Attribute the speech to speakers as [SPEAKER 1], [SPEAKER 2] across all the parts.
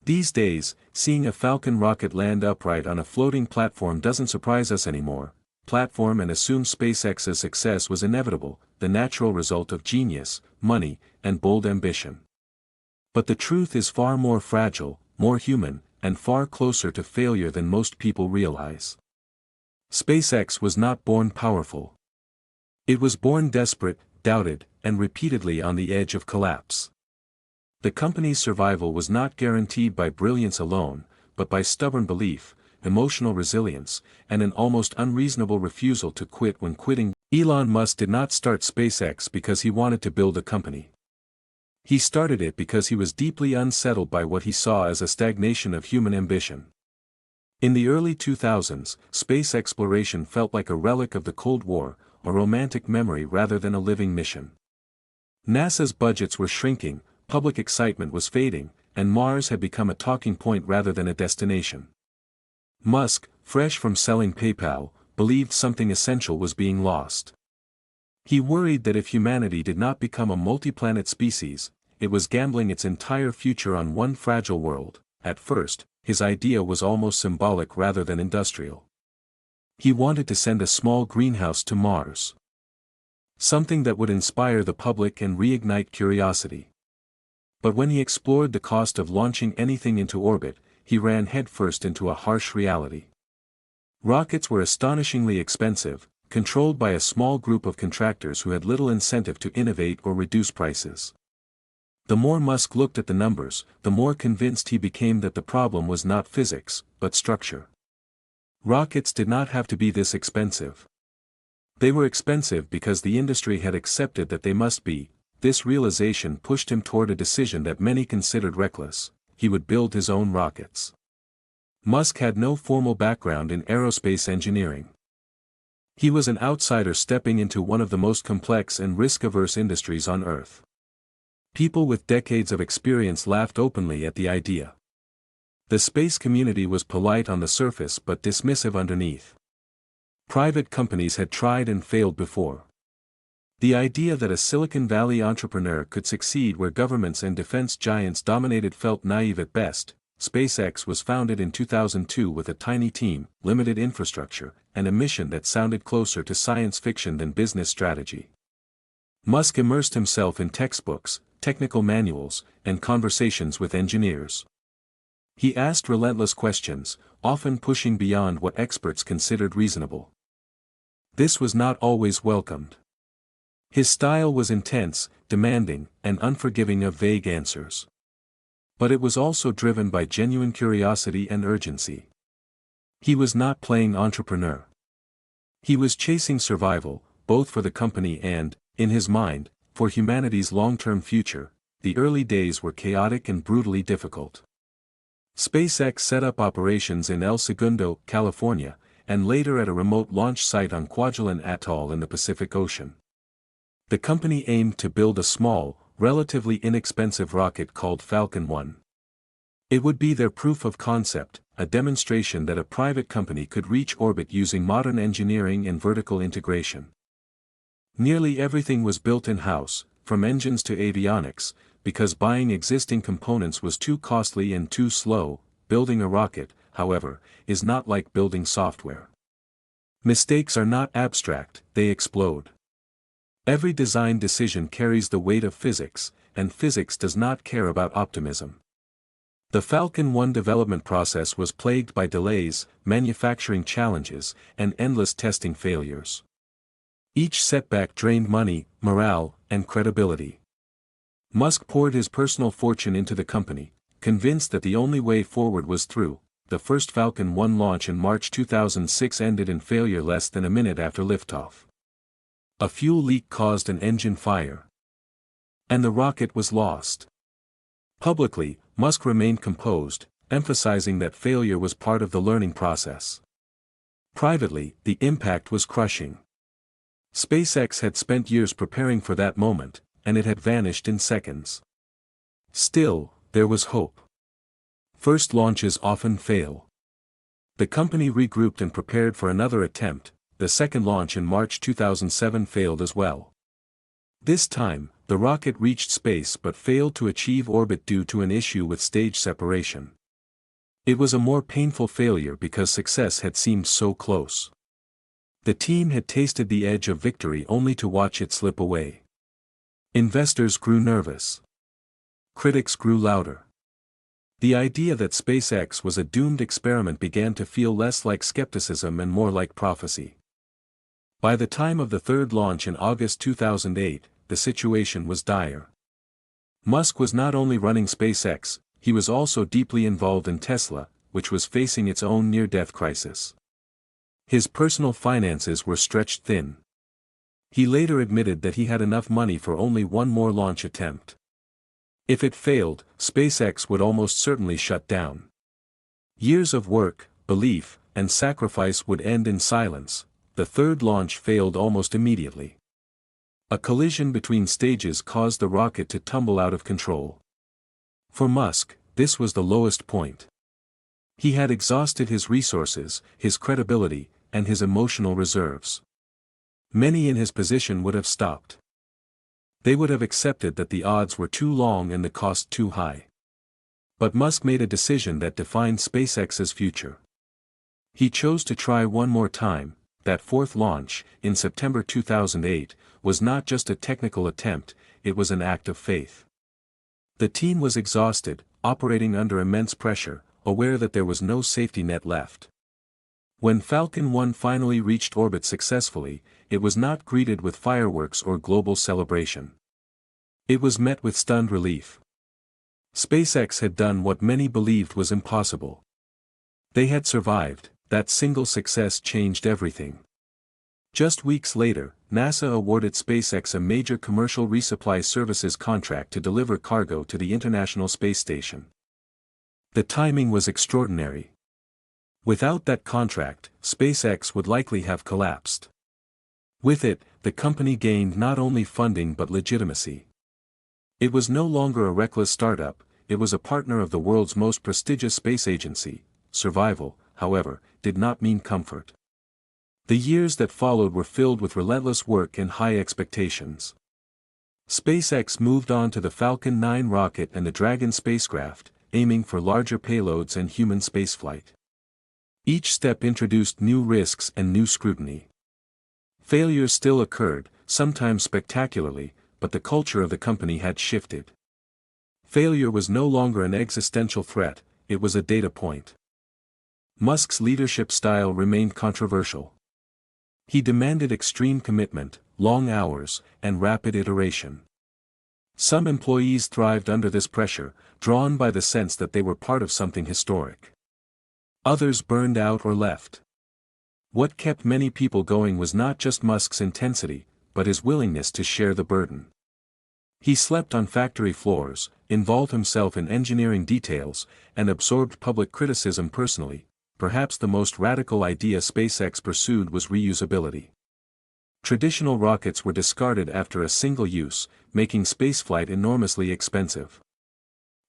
[SPEAKER 1] These days, seeing a Falcon rocket land upright on a floating platform doesn't surprise us anymore. Platform and assume SpaceX's success was inevitable, the natural result of genius, money, and bold ambition. But the truth is far more fragile, more human, and far closer to failure than most people realize. SpaceX was not born powerful. It was born desperate, doubted, and repeatedly on the edge of collapse. The company's survival was not guaranteed by brilliance alone, but by stubborn belief, emotional resilience, and an almost unreasonable refusal to quit when quitting. Elon Musk did not start SpaceX because he wanted to build a company. He started it because he was deeply unsettled by what he saw as a stagnation of human ambition. In the early 2000s, space exploration felt like a relic of the Cold War, a romantic memory rather than a living mission. NASA's budgets were shrinking, public excitement was fading, and Mars had become a talking point rather than a destination. Musk, fresh from selling PayPal, believed something essential was being lost. He worried that if humanity did not become a multi-planet species, it was gambling its entire future on one fragile world. At first, his idea was almost symbolic rather than industrial. He wanted to send a small greenhouse to Mars. Something that would inspire the public and reignite curiosity. But when he explored the cost of launching anything into orbit, he ran headfirst into a harsh reality. Rockets were astonishingly expensive, controlled by a small group of contractors who had little incentive to innovate or reduce prices. The more Musk looked at the numbers, the more convinced he became that the problem was not physics, but structure. Rockets did not have to be this expensive. They were expensive because the industry had accepted that they must be. This realization pushed him toward a decision that many considered reckless: he would build his own rockets. Musk had no formal background in aerospace engineering. He was an outsider stepping into one of the most complex and risk-averse industries on Earth. People with decades of experience laughed openly at the idea. The space community was polite on the surface but dismissive underneath. Private companies had tried and failed before. The idea that a Silicon Valley entrepreneur could succeed where governments and defense giants dominated felt naive at best. SpaceX was founded in 2002 with a tiny team, limited infrastructure, and a mission that sounded closer to science fiction than business strategy. Musk immersed himself in textbooks, technical manuals, and conversations with engineers. He asked relentless questions, often pushing beyond what experts considered reasonable. This was not always welcomed. His style was intense, demanding, and unforgiving of vague answers. But it was also driven by genuine curiosity and urgency. He was not playing entrepreneur. He was chasing survival, both for the company and, in his mind, for humanity's long-term future. The early days were chaotic and brutally difficult. SpaceX set up operations in El Segundo, California, and later at a remote launch site on Kwajalein Atoll in the Pacific Ocean. The company aimed to build a small, relatively inexpensive rocket called Falcon 1. It would be their proof of concept, a demonstration that a private company could reach orbit using modern engineering and vertical integration. Nearly everything was built in-house, from engines to avionics, because buying existing components was too costly and too slow. Building a rocket, however, is not like building software. Mistakes are not abstract, they explode. Every design decision carries the weight of physics, and physics does not care about optimism. The Falcon 1 development process was plagued by delays, manufacturing challenges, and endless testing failures. Each setback drained money, morale, and credibility. Musk poured his personal fortune into the company, convinced that the only way forward was through. The first Falcon 1 launch in March 2006 ended in failure less than a minute after liftoff. A fuel leak caused an engine fire. And the rocket was lost. Publicly, Musk remained composed, emphasizing that failure was part of the learning process. Privately, the impact was crushing. SpaceX had spent years preparing for that moment, and it had vanished in seconds. Still, there was hope. First launches often fail. The company regrouped and prepared for another attempt. The second launch in March 2007 failed as well. This time, the rocket reached space but failed to achieve orbit due to an issue with stage separation. It was a more painful failure because success had seemed so close. The team had tasted the edge of victory only to watch it slip away. Investors grew nervous. Critics grew louder. The idea that SpaceX was a doomed experiment began to feel less like skepticism and more like prophecy. By the time of the third launch in August 2008, the situation was dire. Musk was not only running SpaceX, he was also deeply involved in Tesla, which was facing its own near-death crisis. His personal finances were stretched thin. He later admitted that he had enough money for only one more launch attempt. If it failed, SpaceX would almost certainly shut down. Years of work, belief, and sacrifice would end in silence. The third launch failed almost immediately. A collision between stages caused the rocket to tumble out of control. For Musk, this was the lowest point. He had exhausted his resources, his credibility, and his emotional reserves. Many in his position would have stopped. They would have accepted that the odds were too long and the cost too high. But Musk made a decision that defined SpaceX's future. He chose to try one more time. That fourth launch, in September 2008, was not just a technical attempt, it was an act of faith. The team was exhausted, operating under immense pressure, aware that there was no safety net left. When Falcon 1 finally reached orbit successfully, it was not greeted with fireworks or global celebration. It was met with stunned relief. SpaceX had done what many believed was impossible. They had survived. That single success changed everything. Just weeks later, NASA awarded SpaceX a major commercial resupply services contract to deliver cargo to the International Space Station. The timing was extraordinary. Without that contract, SpaceX would likely have collapsed. With it, the company gained not only funding but legitimacy. It was no longer a reckless startup, it was a partner of the world's most prestigious space agency. Survival, however, did not mean comfort. The years that followed were filled with relentless work and high expectations. SpaceX moved on to the Falcon 9 rocket and the Dragon spacecraft, aiming for larger payloads and human spaceflight. Each step introduced new risks and new scrutiny. Failures still occurred, sometimes spectacularly, but the culture of the company had shifted. Failure was no longer an existential threat, it was a data point. Musk's leadership style remained controversial. He demanded extreme commitment, long hours, and rapid iteration. Some employees thrived under this pressure, drawn by the sense that they were part of something historic. Others burned out or left. What kept many people going was not just Musk's intensity, but his willingness to share the burden. He slept on factory floors, involved himself in engineering details, and absorbed public criticism personally. Perhaps the most radical idea SpaceX pursued was reusability. Traditional rockets were discarded after a single use, making spaceflight enormously expensive.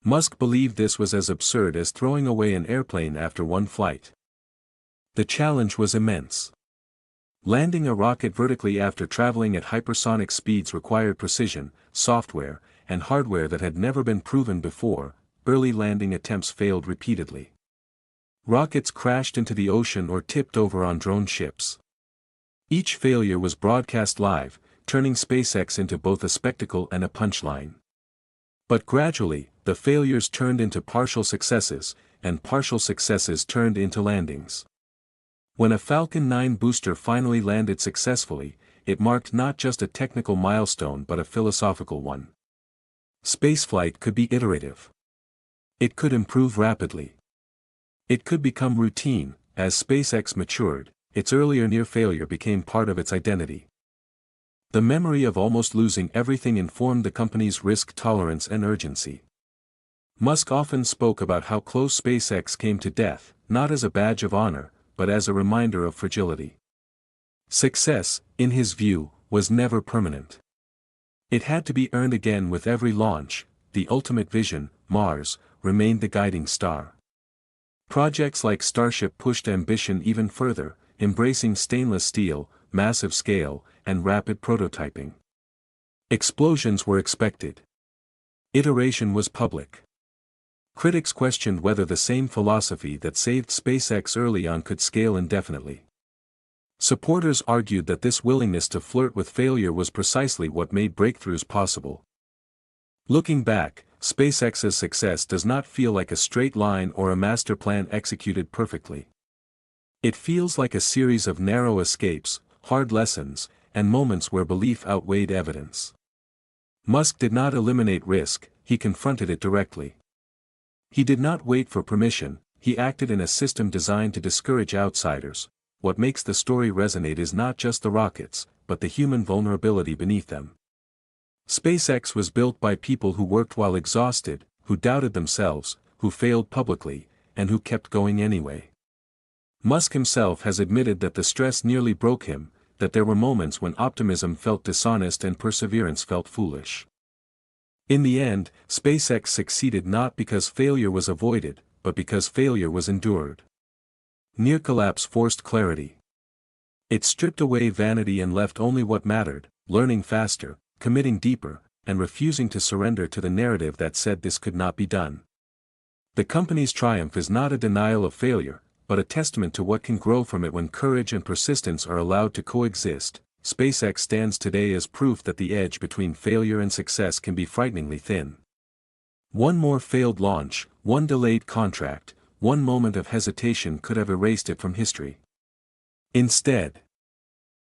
[SPEAKER 1] Musk believed this was as absurd as throwing away an airplane after one flight. The challenge was immense. Landing a rocket vertically after traveling at hypersonic speeds required precision, software, and hardware that had never been proven before. Early landing attempts failed repeatedly. Rockets crashed into the ocean or tipped over on drone ships. Each failure was broadcast live, turning SpaceX into both a spectacle and a punchline. But gradually, the failures turned into partial successes, and partial successes turned into landings. When a Falcon 9 booster finally landed successfully, it marked not just a technical milestone but a philosophical one. Spaceflight could be iterative. It could improve rapidly. It could become routine. As SpaceX matured, its earlier near failure became part of its identity. The memory of almost losing everything informed the company's risk tolerance and urgency. Musk often spoke about how close SpaceX came to death, not as a badge of honor, but as a reminder of fragility. Success, in his view, was never permanent. It had to be earned again with every launch. The ultimate vision, Mars, remained the guiding star. Projects like Starship pushed ambition even further, embracing stainless steel, massive scale, and rapid prototyping. Explosions were expected. Iteration was public. Critics questioned whether the same philosophy that saved SpaceX early on could scale indefinitely. Supporters argued that this willingness to flirt with failure was precisely what made breakthroughs possible. Looking back, SpaceX's success does not feel like a straight line or a master plan executed perfectly. It feels like a series of narrow escapes, hard lessons, and moments where belief outweighed evidence. Musk did not eliminate risk, he confronted it directly. He did not wait for permission, he acted in a system designed to discourage outsiders. What makes the story resonate is not just the rockets, but the human vulnerability beneath them. SpaceX was built by people who worked while exhausted, who doubted themselves, who failed publicly, and who kept going anyway. Musk himself has admitted that the stress nearly broke him, that there were moments when optimism felt dishonest and perseverance felt foolish. In the end, SpaceX succeeded not because failure was avoided, but because failure was endured. Near collapse forced clarity. It stripped away vanity and left only what mattered, learning faster, committing deeper, and refusing to surrender to the narrative that said this could not be done. The company's triumph is not a denial of failure, but a testament to what can grow from it when courage and persistence are allowed to coexist. SpaceX stands today as proof that the edge between failure and success can be frighteningly thin. One more failed launch, one delayed contract, one moment of hesitation could have erased it from history. Instead,